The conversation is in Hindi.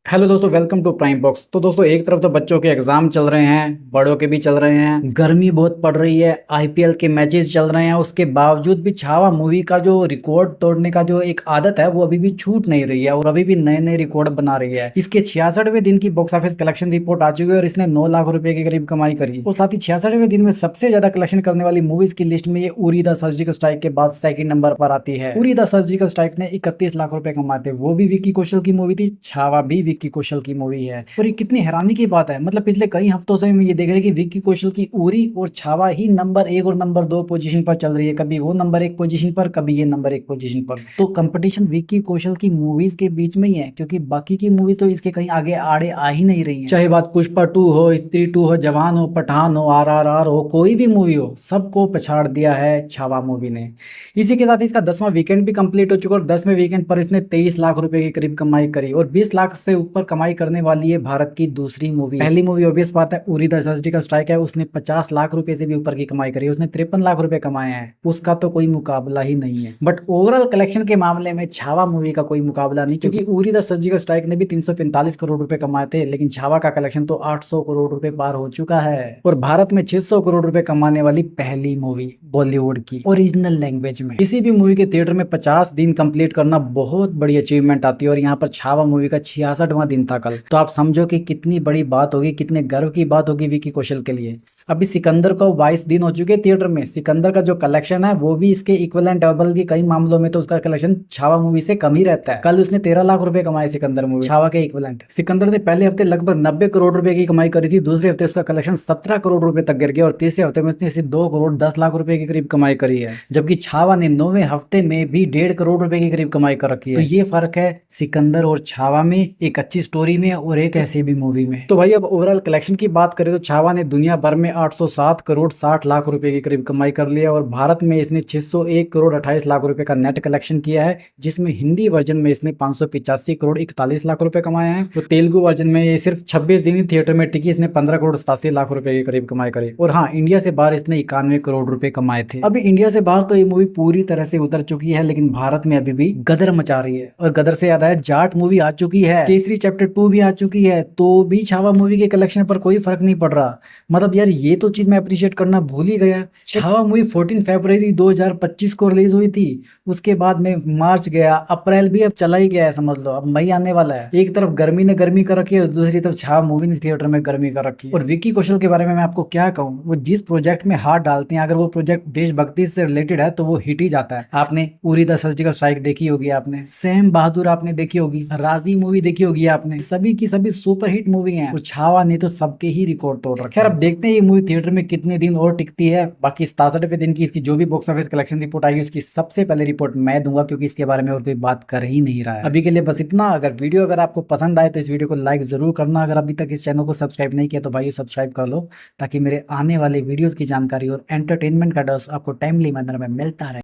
हेलो दोस्तों, वेलकम टू प्राइम बॉक्स। तो दोस्तों, एक तरफ तो बच्चों के एग्जाम चल रहे हैं, बड़ों के भी चल रहे हैं, गर्मी बहुत पड़ रही है, आईपीएल के मैचेस चल रहे हैं, उसके बावजूद भी छावा मूवी का जो रिकॉर्ड तोड़ने का जो एक आदत है वो अभी भी छूट नहीं रही है और अभी भी नए नए रिकॉर्ड बना रही है। इसके 66वें दिन की बॉक्स ऑफिस कलेक्शन रिपोर्ट आ चुकी है और इसने 9 लाख रुपए के करीब कमाई करी। और साथ ही 66वें दिन में सबसे ज्यादा कलेक्शन करने वाली मूवीज की लिस्ट में ये उरी द सर्जिकल स्ट्राइक के बाद सेकंड नंबर पर आती है। उरी द सर्जिकल स्ट्राइक ने 31 लाख रुपए कमाए थे, वो भी विक्की कौशल की मूवी थी। छावा भी विक्की कौशल की मूवी है और ये कितनी हैरानी की बात है। मतलब पिछले कई हफ्तों से हम ये देख रहे हैं कि विक्की कौशल की उरी और छावा ही नंबर 1 और नंबर 2 पोजीशन पर चल रही है। कभी वो नंबर 1 पोजीशन पर, कभी ये नंबर 1 पोजीशन पर। तो कंपटीशन विक्की कौशल की मूवीज के बीच में ही है, क्योंकि बाकी की मूवीज तो इसके कहीं आगे आड़े आ ही नहीं रही है। चाहे बात पुष्पा 2 हो, स्त्री 2 हो, जवान हो, पठान हो, RRR हो, कोई भी मूवी हो, सबको पछाड़ दिया है छावा मूवी ने। इसी के साथ इसका 10वां वीकेंड भी कंप्लीट हो चुका और 10वें वीकेंड पर इसने 23 लाख रुपए के करीब कमाई करी और 20 लाख से ऊपर कमाई करने वाली है भारत की दूसरी मूवी। पहली मूवी ऑब्वियस बात है उरी द सर्जिकल स्ट्राइक है, उसने 50 लाख रुपए से भी ऊपर की कमाई करी, उसने 53 लाख रुपए कमाए हैं, उसका तो कोई मुकाबला ही नहीं है। बट ओवरऑल कलेक्शन के मामले में छावा मूवी का कोई मुकाबला नहीं, क्योंकि उरी द सर्जिकल स्ट्राइक ने भी 345 करोड़ रुपए कमाए थे, लेकिन छावा का कलेक्शन तो 800 करोड़ रुपए पार हो चुका है और भारत में 600 करोड़ रुपए कमाने वाली पहली मूवी बॉलीवुड की ओरिजिनल लैंग्वेज में। किसी भी मूवी के थिएटर में 50 दिन कंप्लीट करना बहुत बड़ी अचीवमेंट आती है और यहाँ पर छावा मूवी का 66वां दिन था कल। तो आप समझो कि कितनी बड़ी बात होगी, कितने गर्व की बात होगी विक्की कौशल के लिए। अभी सिकंदर को 22 दिन हो चुके थिएटर में, सिकंदर का जो कलेक्शन है वो भी इसके इक्विवेलेंट है, बल्कि कई मामलों में तो उसका कलेक्शन छावा मूवी से कम ही रहता है। कल उसने 13 लाख रुपए कमाए सिकंदर मूवी, छावा के इक्विवेलेंट। सिकंदर ने पहले हफ्ते लगभग 90 करोड़ रुपए की कमाई करी थी, दूसरे हफ्ते उसका कलेक्शन 17 करोड़ रुपए तक गिर गया और तीसरे हफ्ते में इसने 2 करोड़ 10 लाख रुपए के करीब कमाई करी है, जबकि छावा ने 9वें हफ्ते में भी 1.5 करोड़ रुपए के करीब कमाई कर रखी है। तो ये फर्क है सिकंदर और छावा में, एक अच्छी स्टोरी में और एक ऐसी भी मूवी में। तो भाई अब ओवरऑल कलेक्शन की बात करें तो छावा ने दुनिया भर में 807 करोड़ 60 लाख रुपए के करीब कमाई कर लिया और भारत में इसने 601 करोड़ 28 लाख रुपए का नेट कलेक्शन किया है, जिसमें हिंदी वर्जन में इसने 585 करोड़ 41 लाख रुपए कमाए हैं। तो तेलुगु वर्जन में ये सिर्फ 26 दिन ही थिएटर में टिकी, इसने 15 करोड़ 87 लाख रुपए के करीब कमाई करी। और हाँ, इंडिया से बाहर इसने 91 करोड़ रुपए कमाए थे। अभी इंडिया से बाहर तो ये मूवी पूरी तरह से उतर चुकी है, लेकिन भारत में अभी भी गदर मचा रही है। और गदर से याद आया, जाट मूवी आ चुकी है, केसरी चैप्टर 2 भी आ चुकी है, तो भी छावा मूवी के कलेक्शन पर कोई फर्क नहीं पड़ रहा। मतलब यार, ये तो चीज मैं अप्रिशिएट करना भूल ही गया। छावा मूवी 14 फरवरी 2025 को रिलीज हुई थी, उसके बाद में मार्च गया, अप्रैल भी अब चला ही गया है, समझ लो अब मई आने वाला है। एक तरफ गर्मी ने गर्मी कर रखी है और दूसरी तरफ छावा मूवी ने थिएटर में गर्मी कर रखी है। और विक्की कौशल के बारे में मैं आपको क्या कहूँ, वो जिस प्रोजेक्ट में हाथ डालते हैं, अगर वो प्रोजेक्ट देशभक्ति से रिलेटेड है तो वो हिट ही जाता है। आपने उरी द सर्जिकल स्ट्राइक देखी होगी, आपने सैम बहादुर आपने देखी होगी, राजी मूवी देखी होगी आपने, सभी की सभी सुपर हिट मूवी है और छावा ने तो सबके ही रिकॉर्ड तोड़ रखे। खैर अब देखते हैं ये मूवी थिएटर में कितने दिन और टिकती है। बाकी 67वें दिन की इसकी जो भी बॉक्स ऑफिस कलेक्शन रिपोर्ट आएगी उसकी सबसे पहले रिपोर्ट मैं दूंगा, क्योंकि इसके बारे में और कोई बात कर ही नहीं रहा है। अभी के लिए बस इतना। अगर आपको पसंद आए तो इस वीडियो को लाइक जरूर करना। अगर अभी तक इस चैनल को सब्सक्राइब नहीं किया तो भाई सब्सक्राइब कर लो, ताकि मेरे आने वाले वीडियोस की जानकारी और एंटरटेनमेंट का डोज आपको टाइमली मैनर में मिलता रहे।